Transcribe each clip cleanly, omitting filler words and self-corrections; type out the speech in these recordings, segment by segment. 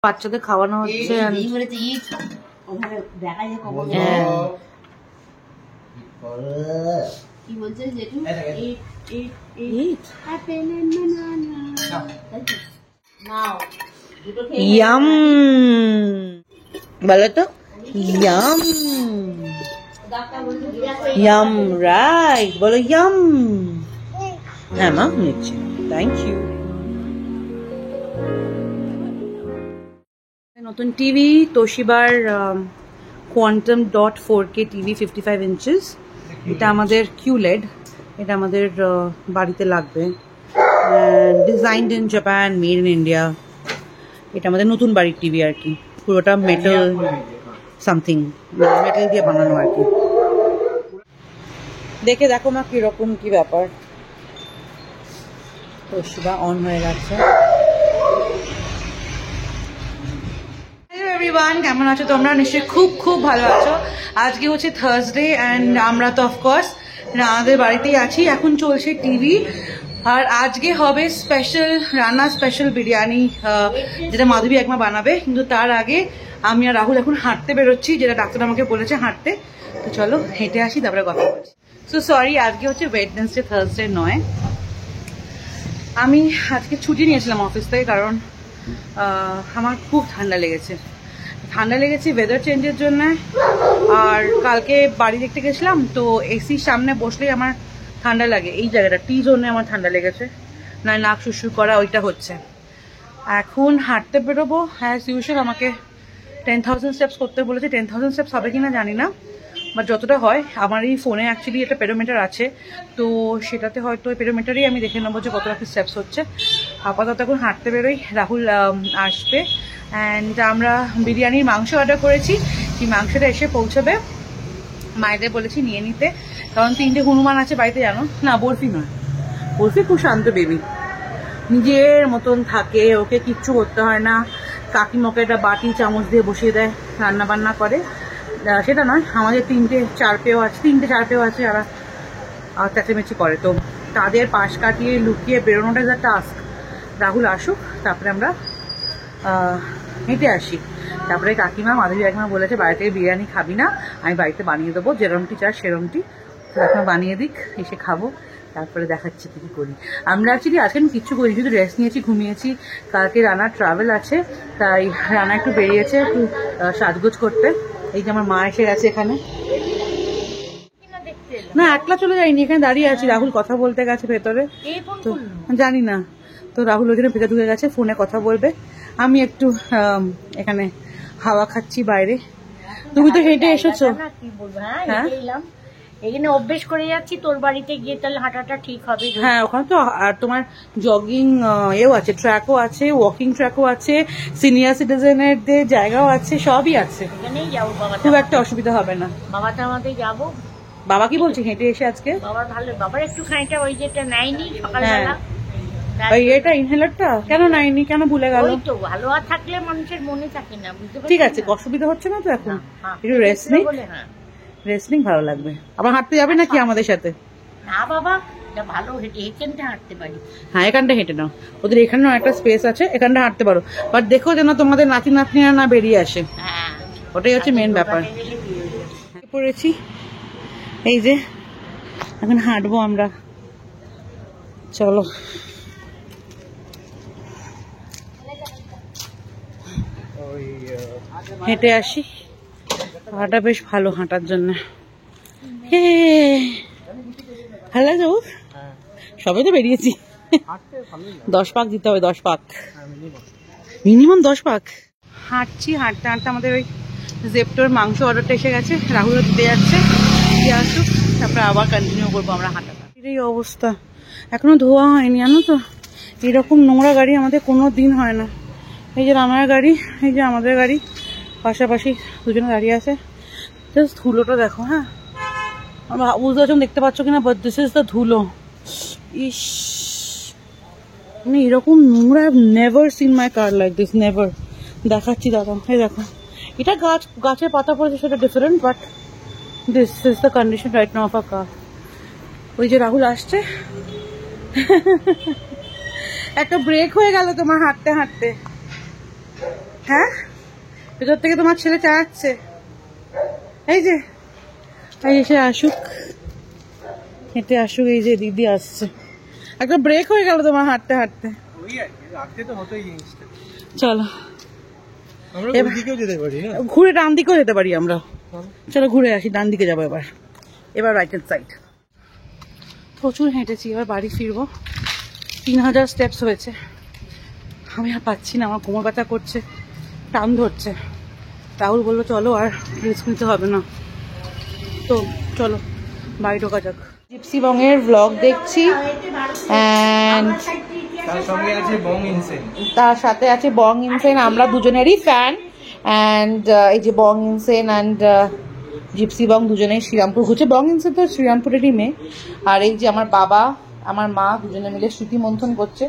বাচ্চাদের খাওয়ানো হচ্ছে। ইয়াম বলো তো, ইয়াম ইয়াম, রাইট বলো, ইয়াম। হ্যাঁ মা নিচ্ছি, থ্যাংক ইউ। নতুন টিভি, তোশিবার quantum dot 4K TV 55 inches. এটা আমাদের QLED, এটা আমাদের বাড়িতে লাগবে। Designed in Japan, made in India. এটা আমাদের নতুন বাড়ির টিভি আর কি, পুরোটা মেটাল সামথিং, মেটাল দিয়ে বানানো আর কি। দেখে দেখো মা কিরকম কি ব্যাপার। তোশিবা অন হয়ে গেছে। কেমন আছো তোমরা? নিশ্চয়ই খুব খুব ভালো আছো। আজকে হচ্ছে থার্সডে অ্যান্ড আমরা তো অফকোর্স আমাদের বাড়িতেই আছি। এখন চলছে টিভি, আর আজকে হবে স্পেশাল রান্না, স্পেশাল বিরিয়ানি, যেটা মাধবী একমা বানাবে। কিন্তু তার আগে আমি আর রাহুল এখন হাঁটতে বেরোচ্ছি, যেটা ডাক্তার আমাকে বলেছে হাঁটতে। তো চলো হেঁটে আসি, তারপরে কথা বলছি। সো সরি, আজকে হচ্ছে ওয়েডনেসডে, থার্সডে নয়। আমি আজকে ছুটি নিয়েছিলাম অফিস থেকে, কারণ আমার খুব ঠান্ডা লেগেছে ওয়েদার চেঞ্জের জন্য। আর কালকে বাড়ি দেখতে গেছিলাম, তো এসির সামনে বসলেই আমার ঠান্ডা লাগে। এই জায়গাটা টি জোনে আমার ঠান্ডা লেগেছে, নয় নাক শুশুর করা, ওইটা হচ্ছে। এখন হাঁটতে বেরোবো অ্যাজ ইউজুয়াল। আমাকে 10,000 স্টেপস করতে বলেছে। 10,000 স্টেপস হবে কিনা জানি না, বাট যতটা হয়। আমার এই ফোনে অ্যাকচুয়ালি একটা পেরোমিটার আছে, তো সেটাতে হয়তো পেরোমিটারেই আমি দেখে নেবো যে কতটা কি স্টেপস হচ্ছে। আপাতত এখন হাঁটতে বেরোই, রাহুল আসবে। অ্যান্ড আমরা বিরিয়ানির মাংস অর্ডার করেছি, সেই মাংসটা এসে পৌঁছাবে। মায়েদের বলেছি নিয়ে নিতে, কারণ 3টে হনুমান আছে বাড়িতে, জানো না। বরফি নয়, বরফি খুব শান্ত বেবি, নিজের মতন থাকে, ওকে কিচ্ছু করতে হয় না। কাকিমাকে একটা বাটি চামচ দিয়ে বসিয়ে দেয়, রান্না বান্না করে। সেটা নয়, আমাদের 3টে চার পেও আছে, যারা চেঁচামেচি করে। তো তাদের পাশ কাটিয়ে লুকিয়ে বেরোনোটা যা টাস্ক। রাহুল আসুক, তারপরে আমরা হেঁটে আসি। তারপরে কাকিমা, মাধবী কাকিমা বলেছে বাড়ি থেকে বিরিয়ানি খাবি না, আমি বাড়িতে বানিয়ে দেবো, যেরমটি চাস সেরমটি। কাকিমা বানিয়ে দিক, এসে খাবো, তারপরে দেখাচ্ছি কি করি। আমরা অ্যাকচুয়ালি আজকে আমি কিচ্ছু করি, শুধু রেস্ট নিয়েছি, ঘুমিয়েছি। কালকে রানার ট্রাভেল আছে, তাই রানা একটু বেরিয়েছে একটু সাজগোজ করতে। এই যে আমার মা এসে গেছে এখানে। না, একলা চলে যাইনি, এখানে দাঁড়িয়ে আছি। রাহুল কথা বলতে গেছে ভেতরে, তো জানি না। তো রাহুল ওই জন্য ভেতরে ঢুকে গেছে, ফোনে কথা বলবে। আমি একটু এখানে হাওয়া খাচ্ছি বাইরে। তুমি তো হেঁটে এসেছো। হ্যাঁ, এখানে অভ্যেস করে যাচ্ছি, তোর বাড়িতে গিয়ে তাহলে হাঁটাটা ঠিক হবে। হ্যাঁ, ওখানে তো আর তোমার জগিং এও আছে, ট্র্যাকও আছে, ওয়াকিং ট্র্যাকও আছে, সিনিয়র সিটিজেনদের জায়গাও আছে, সবই আছে। এখানেই যাবো, বাবা খুব একটা অসুবিধা হবে না। বাবাটা আমাদের যাবো। বাবা কি বলছে হেঁটে এসে আজকে? বাবার ভালো, বাবার একটু খানিকটা ওই যেটা নেয়নি সকালবেলা, ওই এটা ইনহেলারটা কেন নাইনি, কেন ভুলে গেল? ওই তো ভালো আর থাকলে মানুষের মনে থাকে না, বুঝতে পারছি। ঠিক আছে, অসুবিধা হচ্ছে না তো এখন? একটু রেস্ট নিই, রেস্ট নিই, ভালো লাগবে। আবার হাঁটতে যাবে নাকি আমাদের সাথে? না বাবা, ভালো হেঁটে এখানটা হাঁটতে পারি। হ্যাঁ, এখানটা হেঁটে নাও, ওদের এখানেও একটা স্পেস আছে, এখানটা হাঁটতে পারো। বাট দেখো যেন তোমাদের নাতি নাতনিরা না বেরিয়ে আসে, ওটাই হচ্ছে মেন ব্যাপার। পড়েছি, এই যে এখন হাঁটবো আমরা, চলো। হেঁটে আসি, হাঁটা বেশ ভালো হাঁটার জন্য। ভালো লাগছে, সবে তো বেরিয়েছি। 10 পাক দিতে হবে, 10 পাক মিনিমাম, 10 পাক হাঁটছি। হাঁটতে হাঁটতে আমাদের ওই জেপ্টোর মাংস অর্ডারটা এসে গেছে, রাহুলও দিতে যাচ্ছে, দিয়ে আসুক, তারপরে আবার কন্টিনিউ করবো আমরা হাঁটাটা। এই অবস্থা, এখনো ধোয়া হয়নি, জানো তো। এরকম নোংরা গাড়ি আমাদের কোনো দিন হয় না। এই যে রানার গাড়ি, এই যে আমাদের গাড়ি, পাশাপাশি দুজনে দাঁড়িয়ে আছে। জাস্ট ধুলোটা দেখো। হ্যাঁ, বুঝতে পারছো, দেখতে পাচ্ছ কিনা, বাট দিস ইজ দ্য ধুলো। ইস, মানে এরকম নোংরা never seen my car like this, never. দেখাচ্ছি দাদা, এই দেখো, এটা গাছের পাতা পড়েছে, সেটা different, but this is the condition right now of a car. ওই যে রাহুল আসছে। একটা ব্রেক হয়ে গেল তোমার হাঁটতে হাঁটতে। হ্যাঁ, ভেতর থেকে তোমার ছেলে চালাচ্ছে। এই যে এসে আসুক, হেঁটে আসুক। এই যে দিদি আসছে। একটা ব্রেক হয়ে গেল তোমার হাঁটতে হাঁটতে। চলো ঘুরে ডান দিকেও যেতে পারি আমরা। চলো ঘুরে আসি, ডান দিকে যাবো এবার রাইট হ্যান্ড সাইড। প্রচুর হেঁটেছি, এবার বাড়ি ফিরবো। 3000 স্টেপস হয়েছে। আমি আর পাচ্ছি না, আমার কোমর ব্যথা করছে, টান ধরছে। রাহুল বললো চলো আর রিস্ক নিতে হবে না, তো চলো বাড়ি ঢোকা যাক। জিপসি বং এর ব্লগ দেখছি and তার সাথে আছে বং ইনসেন। আমরা দুজনেরই ফ্যান। অ্যান্ড এই যে বং ইনসেন অ্যান্ড জিপসি বং দুজনেই শ্রীরামপুর ঘুরছে। বং ইনসেন তো শ্রীরামপুরেরই মেয়ে। আর এই যে আমার বাবা, আমার মা দুজনে মিলে স্মৃতি মন্থন করছে।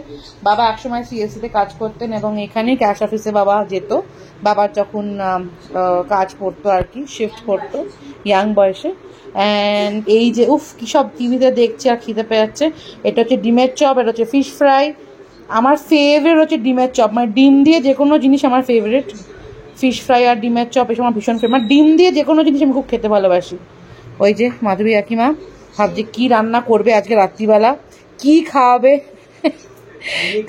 বাবা একসময় সিএসসিতে কাজ করতেন এবং এখানে ক্যাশ অফিসে বাবা যেত। বাবার যখন কাজ পড়তো আর কি, শিফট করতো ইয়াং বয়সে। অ্যান্ড এই যে উফ কি সব টিভিতে দেখছে আর খিদে পেয়ে যাচ্ছে। এটা হচ্ছে ডিমের চপ, এটা হচ্ছে ফিশ ফ্রাই। আমার ফেভারিট হচ্ছে ডিমের চপ, মানে ডিম দিয়ে যে কোনো জিনিস আমার ফেভারিট। ফিশ ফ্রাই আর ডিমের চপ এসব আমার ভীষণ ফেভারিট। ডিম দিয়ে যে কোনো জিনিস আমি খুব খেতে ভালোবাসি। ওই যে মাধবী কাকিমা ভাবছে কি রান্না করবে আজকে রাত্রিবেলা, কি খাওয়াবে।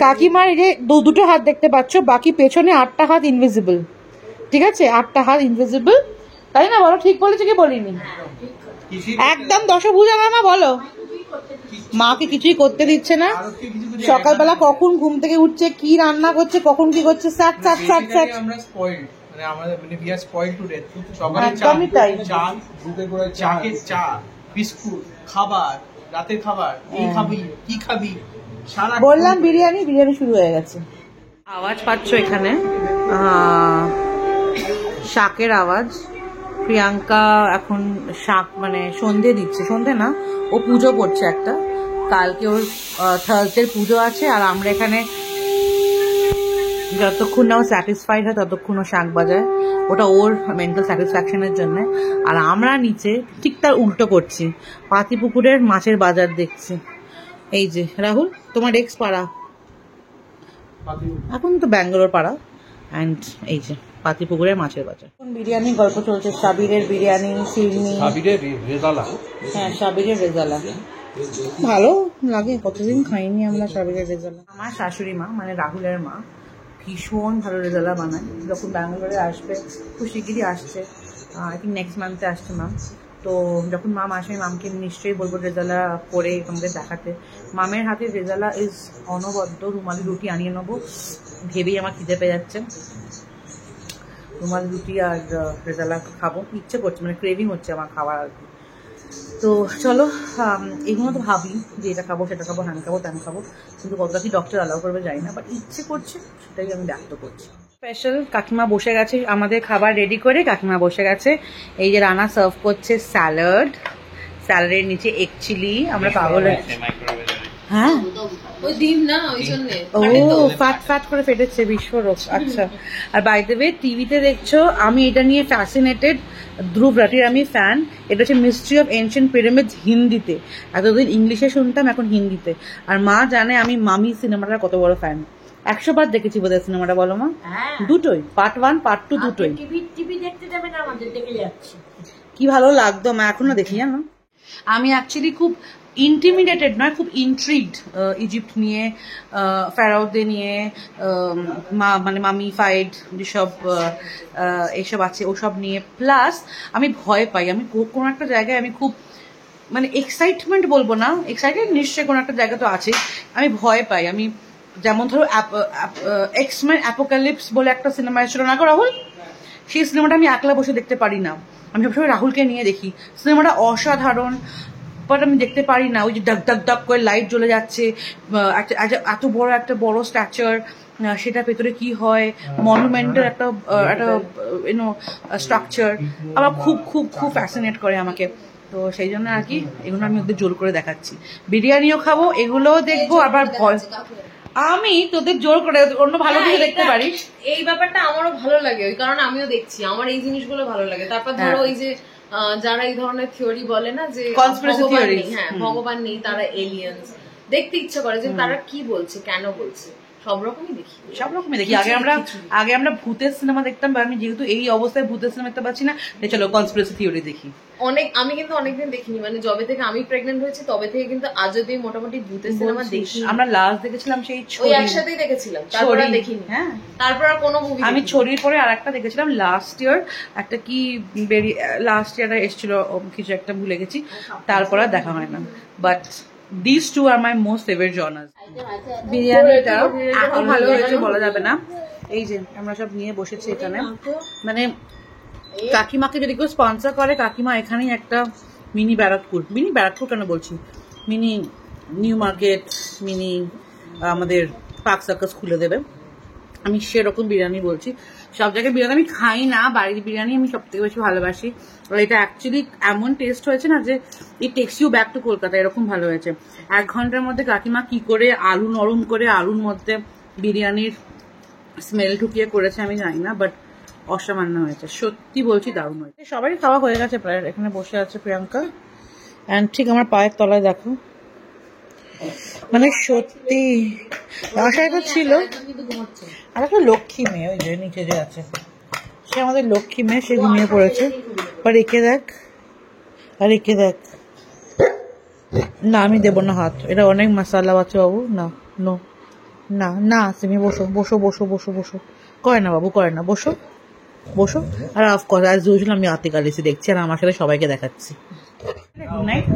কাকিমার এই যে দুটো হাত দেখতে পাচ্ছ, বাকি পেছনে 8টা হাত ইনভিজিবল। ঠিক আছে, 8টা হাত ইনভিজিবল, তাই না? বলো ঠিক বলেছে কি বলিনি? একদম দশভুজা মামা বলো। মাকে কিছুই করতে দিচ্ছে না। সকালবেলা কখন ঘুম থেকে উঠছে, কি রান্না করছে, কখন কি করছে, স্যাট স্যাট স্যাট স্যাট। একদমই তাই। চা, বিস্কুট, খাবার, রাতের খাবার, এই খাবি কি খাবি, বললাম বিরিয়ানি, বিরিয়ানি শুরু হয়ে গেছে। আওয়াজ পাচ্ছ এখানে শাকের আওয়াজ। প্রিয়াঙ্কা এখন শাক মানে সন্ধে দিচ্ছে, সন্ধে না, ও পুজো করছে একটা। কালকে ওর থার্সডের পুজো আছে। আর আমরা এখানে যতক্ষণ না ও স্যাটিসফাইড হয় ততক্ষণ ও শাক বাজায়, ওটা ওর মেন্টাল স্যাটিসফ্যাকশনের জন্য। আর আমরা নিচে ঠিক তার উল্টো করছি, পাতিপুকুরের মাছের বাজার দেখছি। এই যে রাহুল তোমার এক্স পাড়া, এখন তো ব্যাঙ্গালোর পাড়া। অ্যান্ড এই যে পাতিপুকুরের মাছের বাজার। বিরিয়ানি গল্প চলছে, সাবিরের বিরিয়ানি, ফিরনি, হ্যাঁ সাবিরের রেজালা ভালো লাগে। কতদিন খাইনি আমরা সাবিরের রেজালা। আমার শাশুড়ি মা মানে রাহুলের মা ভীষণ ভালো রেজালা বানায়। যখন ব্যাঙ্গালোরে আসবে, খুব শিগগিরই আসছে, আই থিঙ্ক নেক্সট মান্থে আসছে ম্যাম। তো যখন মাম আসে মামকে নিশ্চয়ই বলবো রেজালা করে তোমাদের দেখাতে। মামের হাতের রেজালা ইজ অনবদ্য। রুমালি রুটি আনিয়ে নেবো ভেবেই আমার খিদে পেয়ে যাচ্ছে। রুমালি রুটি আর রেজালা খাবো, ইচ্ছে করছে, মানে ক্রেভিং হচ্ছে আমার খাবার আর কি। তো চলো, এগুলো তো ভাবি যে এটা খাবো, সেটা খাবো, হ্যান খাবো, ত্যান খাবো, কিন্তু কতটা কি ডক্টর অ্যালাউ করবে জানি না, বাট ইচ্ছে করছে, সেটাই আমি ব্যক্ত করছি। স্পেশাল কাকিমা বসে গেছে আমাদের খাবার রেডি করে। কাকিমা বসে গেছে, এই যে রান্না সার্ভ করছে স্যালাড, স্যালাডের নিচে এগ চিলি। আমরা পাগল, হ্যাঁ ওই ডিম না, ওই জন্য ও ফাট ফাট করে ফেটেছে বিস্ফোরক। আচ্ছা, আর বাই দ্য ওয়ে টিভিতে দেখছো আমি এটা নিয়ে ফ্যাসিনেটেড। ধ্রুব রাঠির আমি ফ্যান। এটা হচ্ছে মিস্ট্রি অফ এনশিয়েন্ট পিরামিডস হিন্দিতে। এতদিন ইংলিশে শুনতাম, এখন হিন্দিতে। আর মা জানে আমি মামি সিনেমাটার কত বড় ফ্যান। 100 বার দেখেছি বোধহয় সিনেমাটা, বলো মা? দুটোই, পার্ট 1 পার্ট 2 দুটোই। টিভি দেখতে যাবে না, আমাদের দেখে যাচ্ছি। কি ভালো লাগতো, মা এখনো দেখি জানো। আমি অ্যাকচুয়ালি খুব ইন্টিমিডেটেড নয়, খুব ইন্ট্রিগড ইজিপ্ট নিয়ে, ফেরাওদের নিয়ে, মানে মামিফাইড যেসব এইসব আছে ওসব নিয়ে। প্লাস আমি ভয় পাই, আমি কোনো একটা জায়গায় আমি খুব মানে এক্সাইটমেন্ট বলবো না, এক্সাইটেড নিশ্চয়ই কোনো একটা জায়গা তো আছে, আমি ভয় পাই। আমি যেমন ধরো এক্সম্যান অ্যাপোক্যালিপস বলে একটা সিনেমা এসেছিল না গো রাহুল, সেই সিনেমাটা আমি একলা বসে দেখতে পারি না, আমি সবসময় রাহুলকে নিয়ে দেখি। সিনেমাটা অসাধারণ, বাট আমি দেখতে পারি না। ওই যে ডাক ডাক ডাক করে লাইট জ্বলে যাচ্ছে, এত বড় একটা বড় স্ট্রাকচার, সেটার ভেতরে কি হয়, মনুমেন্টের একটা ইউনো স্ট্রাকচার আমার খুব খুব খুব ফ্যাসিনেট করে আমাকে। তো সেই জন্য আর কি এগুলো আমি ওদের জোর করে দেখাচ্ছি। বিরিয়ানিও খাবো, এগুলোও দেখবো, আবার ভয় আমি তোদের জোর করে অন্য ভালো কিছু দেখতে পারি। এই ব্যাপারটা আমারও ভালো লাগে, ওই কারণে আমিও দেখছি, আমার এই জিনিসগুলো ভালো লাগে। তারপর ধরো ওই যে যারা এই ধরনের থিওরি বলে না যে ভগবান নেই, হ্যাঁ ভগবান নেই, তারা এলিয়েন্স, দেখতে ইচ্ছা করে যে তারা কি বলছে, কেন বলছে। সব রকমই দেখি। সব রকমই দেখি। আগে আমরা ভূতের সিনেমা দেখতাম, বা আমি যেহেতু এই অবস্থায় ভূতের সিনেমা দেখতে পাচ্ছি না, তাই চলো কনস্পিরেসি থিওরি দেখি। আমি কিন্তু অনেকদিন দেখিনি, মানে যবে থেকে আমি প্রেগনেন্ট হয়েছি তবে থেকে কিন্তু আজ অব্দি মোটামুটি ভূতের সিনেমা দেখি। আমরা লাস্ট দেখেছিলাম সেই ওই ছড়ি, একসাথেই দেখেছিলাম, তারপর আর দেখিনি। হ্যাঁ, তারপর আর কোনো মুভি আমি ছড়ির পরে আর একটা দেখেছিলাম লাস্ট ইয়ার, একটা কি লাস্ট ইয়ারে এসেছিল কিছু একটা ভুলে গেছি, তারপর আর দেখা হয় না। But these two are my most favorite genres. বিরিয়ানিটা এত ভালো হয়েছে বলা যাবে না। এই যে আমরা সব নিয়ে বসেছি এখানে, মানে কাকিমাকে যদি কেউ স্পন্সর করে, কাকিমা এখানেই একটা মিনি ব্যারাকপুর কেন বলছি, মিনি নিউ মার্কেট, মিনি আমাদের পার্ক সার্কাস খুলে দেবে। আমি সেরকম বিরিয়ানি বলছি। সব জায়গায় বিরিয়ানি আমি খাই না, বাড়ির বিরিয়ানি আমি সব থেকে বেশি ভালোবাসি। আর এটা অ্যাকচুয়ালি এমন টেস্ট হয়েছে না যে it takes you back to Kolkata, এরকম ভালো হয়েছে। 1 ঘন্টার মধ্যে কাকিমা কি করে আলু নরম করে আলুর মধ্যে বিরিয়ানির স্মেল ঢুকিয়ে করেছে আমি জানি না, বাট অসামান্য হয়েছে, সত্যি বলছি দারুণ হয়েছে। সবারই খাওয়া হয়ে গেছে প্রায়। এখানে বসে আছে প্রিয়াঙ্কা, অ্যান্ড ঠিক আমার পায়ের তলায় দেখো, মানে সত্যি আশায় তো ছিল। আর একটা লক্ষ্মী মেয়ে ওই যে নিচে যে আছে, সে আমাদের লক্ষ্মী মেয়ে, সে ঘুমিয়ে পড়েছে। আর একে দেখ, না আমি দেবো না হাত, এটা অনেক মশালা আছে বাবু, না নো না না, তুমি বসো বসো বসো বসো বসো, করে না বাবু, করে না, বসো বসো। আর অফকোর্স আজ দুজন আমি আতিক আলিসি দেখছি, আর আমার সাথে সবাইকে দেখাচ্ছি।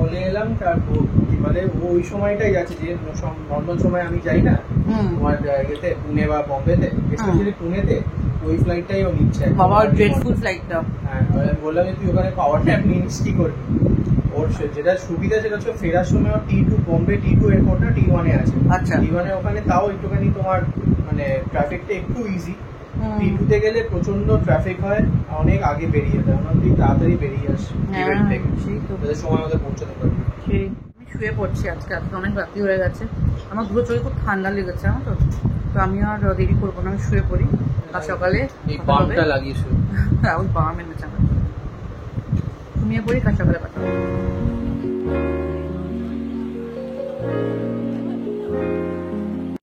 বলে এলাম, তারপর মানে ওই সময়টাই আছে যে নর্মাল সময় আমি যাই না তোমার ইয়েতে, পুনে বা বম্বেতে, স্পেশালি পুনেতে, ওই ফ্লাইটটাই ও নিচ্ছে। বাবা ড্রেডফুল ফ্লাইটটা। হ্যাঁ, বললাম যে তুই ওখানে পাওয়ার ট্যাপ নিস কি করবি। ওর যেটা সুবিধা সেটা হচ্ছে ফেরার সময় T2 বম্বে T2 এয়ারপোর্ট না T1 এ আছে। আচ্ছা, T1 এ ওখানে তাও একটুখানি তোমার মানে ট্রাফিকটা একটু ইজি। T2 তে গেলে প্রচন্ড ট্রাফিক হয়, অনেক আগে বেরিয়ে যায়, আমরা তুই তাড়াতাড়ি বেরিয়ে আসি ইভেন্ট থেকে, সময় মতো পৌঁছাতে পারবি। আমি শুয়ে পড়ছি, আজকে অনেক রাত্রি হয়ে গেছে, আমার দুটো চোখে খুব ঠান্ডা লেগেছে আমার, তো আমি আর দেরি করবো না, আমি শুয়ে পড়ি। আর সকালে এই বামটা লাগিয়েছো, ওই বাম এনেছে আমার, ঘুমিয়ে পড়ি, কাজ সকালে পাঠাবো।